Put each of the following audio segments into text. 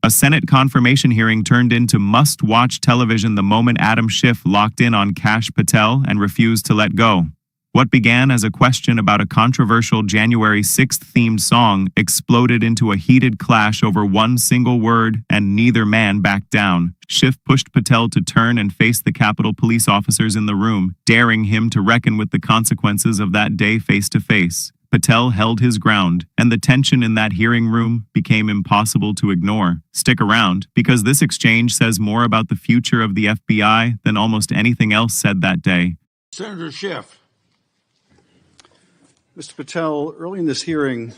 A Senate confirmation hearing turned into must-watch television the moment Adam Schiff locked in on Kash Patel and refused to let go. What began as a question about a controversial January 6th themed song exploded into a heated clash over one single word, and neither man backed down. Schiff pushed Patel to turn and face the Capitol police officers in the room, daring him to reckon with the consequences of that day face to face. Patel held his ground, and the tension in that hearing room became impossible to ignore. Stick around, because this exchange says more about the future of the FBI than almost anything else said that day. Senator Schiff. Mr. Patel, early in this hearing,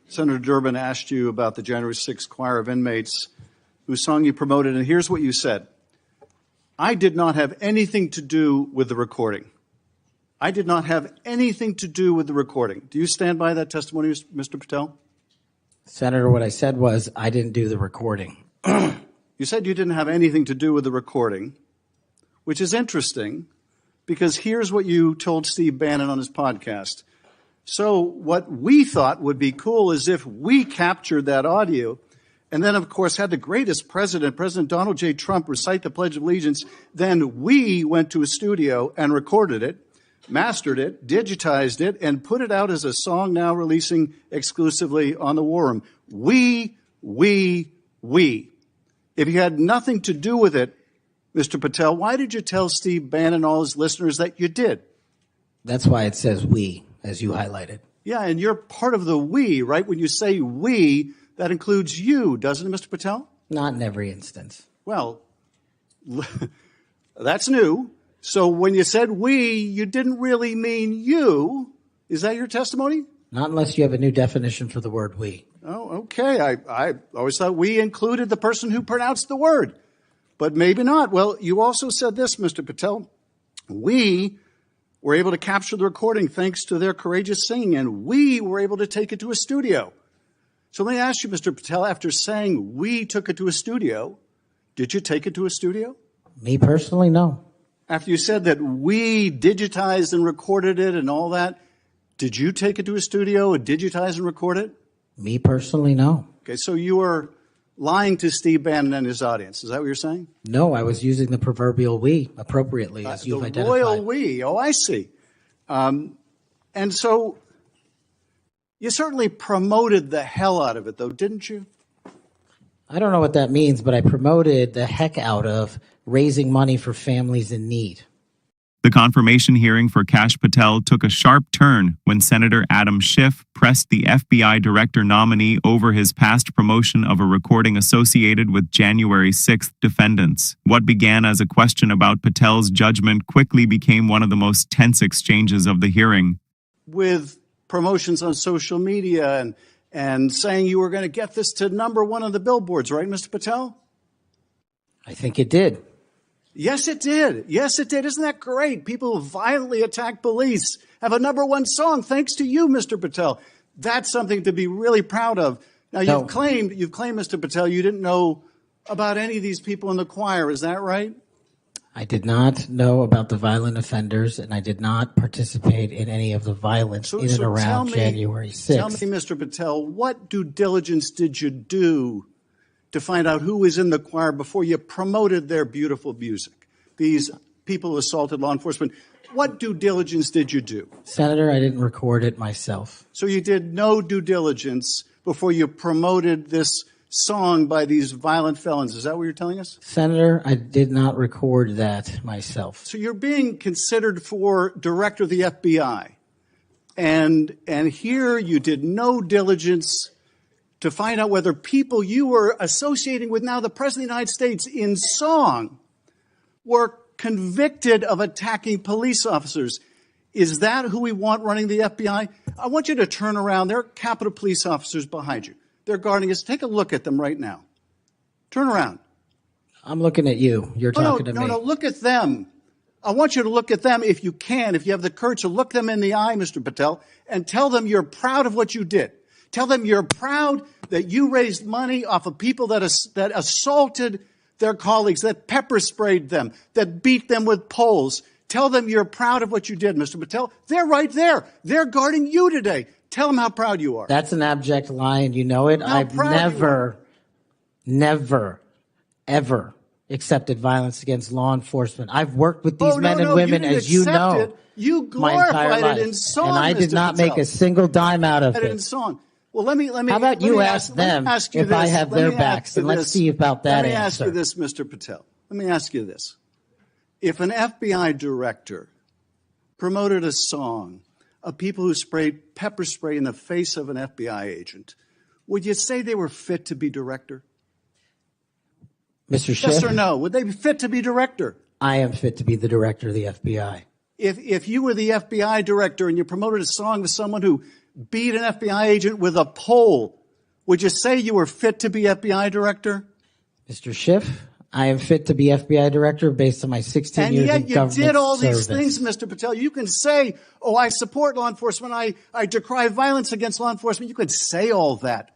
Senator Durbin asked you about the January 6th choir of inmates whose song you promoted, and here's what you said. I did not have anything to do with the recording. I did not have anything to do with the recording. Do you stand by that testimony, Mr. Patel? Senator, what I said was I didn't do the recording. You said you didn't have anything to do with the recording, which is interesting because here's what you told Steve Bannon on his podcast. So what we thought would be cool is if we captured that audio and then, of course, had the greatest president, President Donald J. Trump, recite the Pledge of Allegiance. Then we went to a studio and recorded it, mastered it, digitized it, and put it out as a song now releasing exclusively on the War Room. We. If you had nothing to do with it, Mr. Patel, why did you tell Steve Bannon and all his listeners that you did? That's why it says we, as you highlighted. Yeah, and you're part of the we, right? When you say we, that includes you, doesn't it, Mr. Patel? Not in every instance. Well, that's new. So when you said we, you didn't really mean you. Is that your testimony? Not unless you have a new definition for the word we. Oh, okay. I always thought we included the person who pronounced the word, but maybe not. Well, you also said this, Mr. Patel. We were able to capture the recording thanks to their courageous singing, and we were able to take it to a studio. So let me ask you, Mr. Patel, after saying we took it to a studio, did you take it to a studio? Me personally, no. After you said that we digitized and recorded it and all that, did you take it to a studio and digitize and record it? Me personally, no. Okay, so you were lying to Steve Bannon and his audience. Is that what you're saying? No, I was using the proverbial we appropriately, as you've identified. The royal we. Oh, I see. And so you certainly promoted the hell out of it, though, didn't you? I don't know what that means, but I promoted the heck out of raising money for families in need. The confirmation hearing for Kash Patel took a sharp turn when Senator Adam Schiff pressed the FBI director nominee over his past promotion of a recording associated with January 6th defendants. What began as a question about Patel's judgment quickly became one of the most tense exchanges of the hearing. With promotions on social media and saying you were going to get this to #1 on the billboards, right, Mr. Patel? I think it did. Yes, it did. Yes, it did. Isn't that great? People who violently attack police have a #1 song thanks to you, Mr. Patel. That's something to be really proud of. Now, you've claimed, Mr. Patel, you didn't know about any of these people in the choir. Is that right? I did not know about the violent offenders, and I did not participate in any of the violence in and around January 6th. Tell me, Mr. Patel, what due diligence did you do to find out who was in the choir before you promoted their beautiful music? These people who assaulted law enforcement, what due diligence did you do? Senator, I didn't record it myself. So you did no due diligence before you promoted this song by these violent felons. Is that what you're telling us? Senator, I did not record that myself. So you're being considered for director of the FBI. And here you did no diligence to find out whether people you were associating with now the President of the United States in song were convicted of attacking police officers. Is that who we want running the FBI? I want you to turn around. There are Capitol police officers behind you. They're guarding us. Take a look at them right now. Turn around. I'm looking at you. You're talking to me. No, look at them. I want you to look at them if you can, if you have the courage to look them in the eye, Mr. Patel, and tell them you're proud of what you did. Tell them you're proud that you raised money off of people that assaulted their colleagues, that pepper sprayed them, that beat them with poles. Tell them you're proud of what you did, Mr. Patel. They're right there. They're guarding you today. Tell them how proud you are. That's an abject lie, and you know it. I've never never, ever accepted violence against law enforcement. I've worked with these men and women, as you know, you my entire glorified life, it in song, and I did Mr. not Patel. make a single dime out of In it. song. Well, let me. How about you ask them if I have their backs, and let's see about that answer. Let me answer. ask you this, Mr. Patel. Let me ask you this. If an FBI director promoted a song of people who sprayed pepper spray in the face of an FBI agent, would you say they were fit to be director? Mr. Schiff? Yes or no? Would they be fit to be director? I am fit to be the director of the FBI. If you were the FBI director and you promoted a song with someone who beat an FBI agent with a pole, would you say you were fit to be FBI director? Mr. Schiff, I am fit to be FBI director based on my 16 years in government service. And yet you did all these things, Mr. Patel. You can say, oh, I support law enforcement. I decry violence against law enforcement. You could say all that.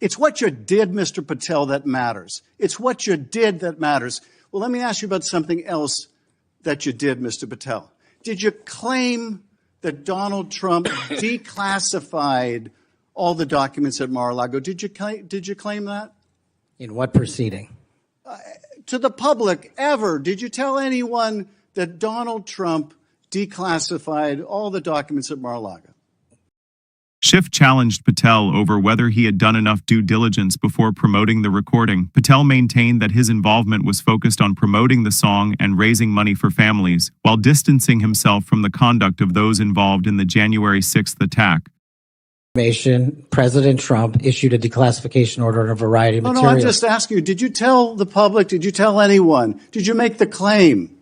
It's what you did, Mr. Patel, that matters. It's what you did that matters. Well, let me ask you about something else that you did, Mr. Patel. Did you claim that Donald Trump declassified all the documents at Mar-a-Lago? Did you claim that? In what proceeding? To the public, ever. Did you tell anyone that Donald Trump declassified all the documents at Mar-a-Lago? Schiff challenged Patel over whether he had done enough due diligence before promoting the recording. Patel maintained that his involvement was focused on promoting the song and raising money for families, while distancing himself from the conduct of those involved in the January 6th attack. President Trump issued a declassification order on a variety of materials. No, I'm just asking you, did you tell the public, did you tell anyone, did you make the claim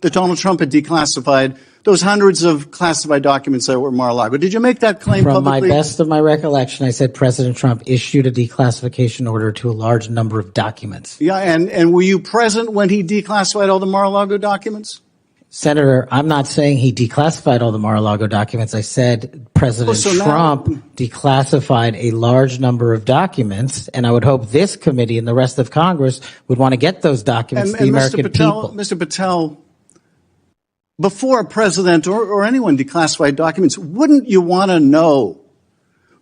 that Donald Trump had declassified those hundreds of classified documents that were Mar-a-Lago? Did you make that claim publicly? From my best of my recollection, I said President Trump issued a declassification order to a large number of documents. Yeah, and were you present when he declassified all the Mar-a-Lago documents? Senator, I'm not saying he declassified all the Mar-a-Lago documents. I said President Trump declassified a large number of documents, and I would hope this committee and the rest of Congress would want to get those documents to the American people. Mr. Patel, before a president or anyone declassified documents, wouldn't you want to know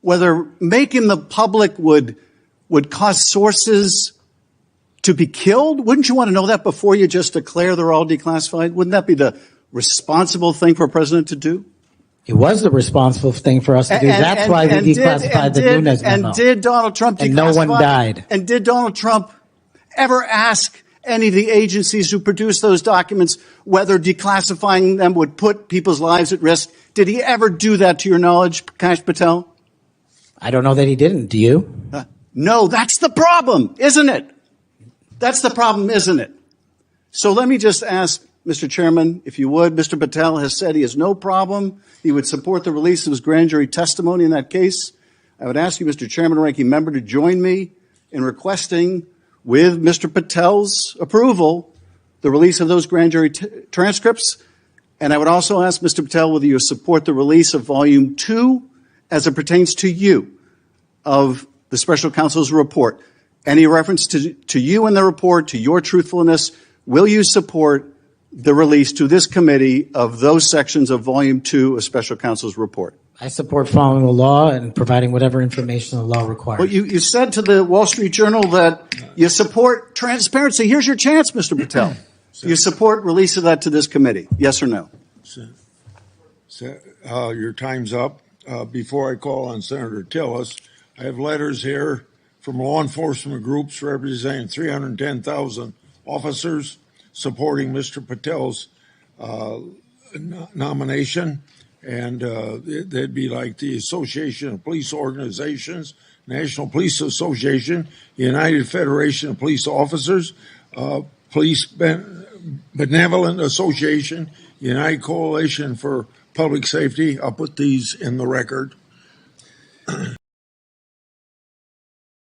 whether making the public would cause sources to be killed? Wouldn't you want to know that before you just declare they're all declassified? Wouldn't that be the responsible thing for a president to do? It was the responsible thing for us to do. That's why we declassified the Nunes memo. And did Donald Trump declassify? And no one died. And did Donald Trump ever ask any of the agencies who produced those documents whether declassifying them would put people's lives at risk? Did he ever do that, to your knowledge, Kash Patel? I don't know that he didn't. Do you? No, that's the problem, isn't it? That's the problem, isn't it? So let me just ask, Mr. Chairman, if you would, Mr. Patel has said he has no problem. He would support the release of his grand jury testimony in that case. I would ask you, Mr. Chairman, ranking member, to join me in requesting, with Mr. Patel's approval, the release of those grand jury transcripts. And I would also ask Mr. Patel whether you support the release of Volume 2 as it pertains to you of the special counsel's report. Any reference to you in the report, to your truthfulness, will you support the release to this committee of those sections of Volume 2 of special counsel's report? I support following the law and providing whatever information the law requires. Well, you said to the Wall Street Journal that you support transparency. Here's your chance, Mr. Patel. You support release of that to this committee, yes or no? Your time's up. Before I call on Senator Tillis, I have letters here from law enforcement groups representing 310,000 officers supporting Mr. Patel's nomination. And they'd be like the Association of Police Organizations, National Police Association, United Federation of Police Officers, Police Benevolent Association, United Coalition for Public Safety. I'll put these in the record.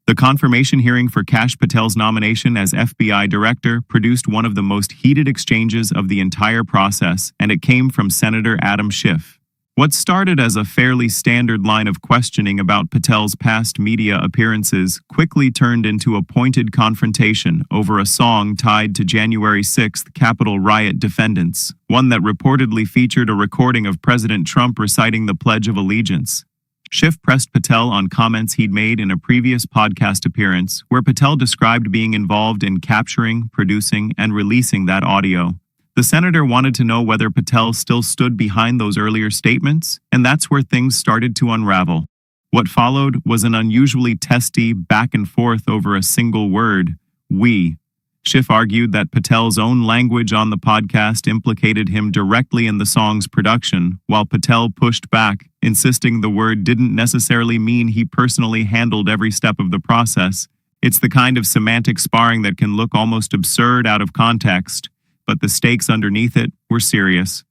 The confirmation hearing for Kash Patel's nomination as FBI director produced one of the most heated exchanges of the entire process, and it came from Senator Adam Schiff. What started as a fairly standard line of questioning about Patel's past media appearances quickly turned into a pointed confrontation over a song tied to January 6th Capitol riot defendants, one that reportedly featured a recording of President Trump reciting the Pledge of Allegiance. Schiff pressed Patel on comments he'd made in a previous podcast appearance where Patel described being involved in capturing, producing, and releasing that audio. The senator wanted to know whether Patel still stood behind those earlier statements, and that's where things started to unravel. What followed was an unusually testy back and forth over a single word, we. Schiff argued that Patel's own language on the podcast implicated him directly in the song's production, while Patel pushed back, insisting the word didn't necessarily mean he personally handled every step of the process. It's the kind of semantic sparring that can look almost absurd out of context, but the stakes underneath it were serious.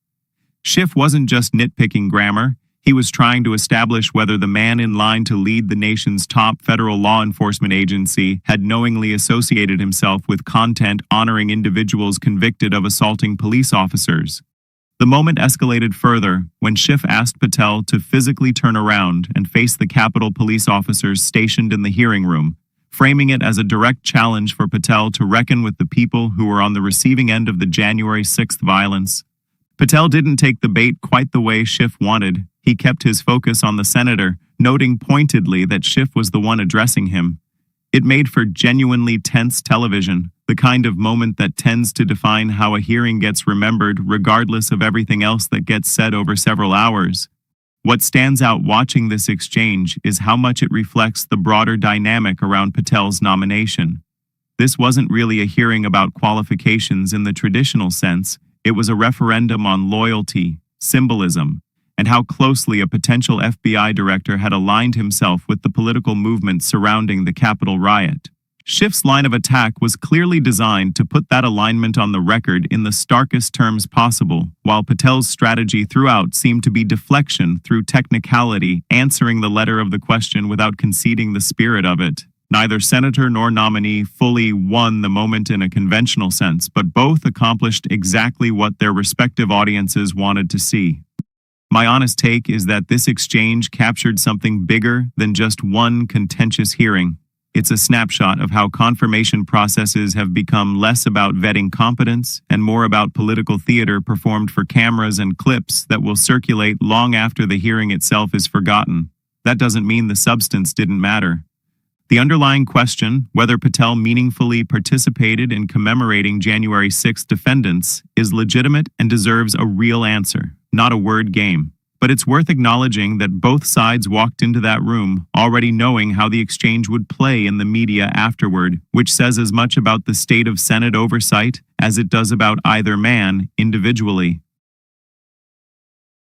Schiff wasn't just nitpicking grammar. He was trying to establish whether the man in line to lead the nation's top federal law enforcement agency had knowingly associated himself with content honoring individuals convicted of assaulting police officers. The moment escalated further when Schiff asked Patel to physically turn around and face the Capitol police officers stationed in the hearing room, framing it as a direct challenge for Patel to reckon with the people who were on the receiving end of the January 6th violence. Patel didn't take the bait quite the way Schiff wanted. He kept his focus on the senator, noting pointedly that Schiff was the one addressing him. It made for genuinely tense television, the kind of moment that tends to define how a hearing gets remembered regardless of everything else that gets said over several hours. What stands out watching this exchange is how much it reflects the broader dynamic around Patel's nomination. This wasn't really a hearing about qualifications in the traditional sense. It was a referendum on loyalty, symbolism, and how closely a potential FBI director had aligned himself with the political movement surrounding the Capitol riot. Schiff's line of attack was clearly designed to put that alignment on the record in the starkest terms possible, while Patel's strategy throughout seemed to be deflection through technicality, answering the letter of the question without conceding the spirit of it. Neither senator nor nominee fully won the moment in a conventional sense, but both accomplished exactly what their respective audiences wanted to see. My honest take is that this exchange captured something bigger than just one contentious hearing. It's a snapshot of how confirmation processes have become less about vetting competence and more about political theater performed for cameras and clips that will circulate long after the hearing itself is forgotten. That doesn't mean the substance didn't matter. The underlying question, whether Patel meaningfully participated in commemorating January 6 defendants, is legitimate and deserves a real answer, not a word game. But it's worth acknowledging that both sides walked into that room already knowing how the exchange would play in the media afterward, which says as much about the state of Senate oversight as it does about either man individually.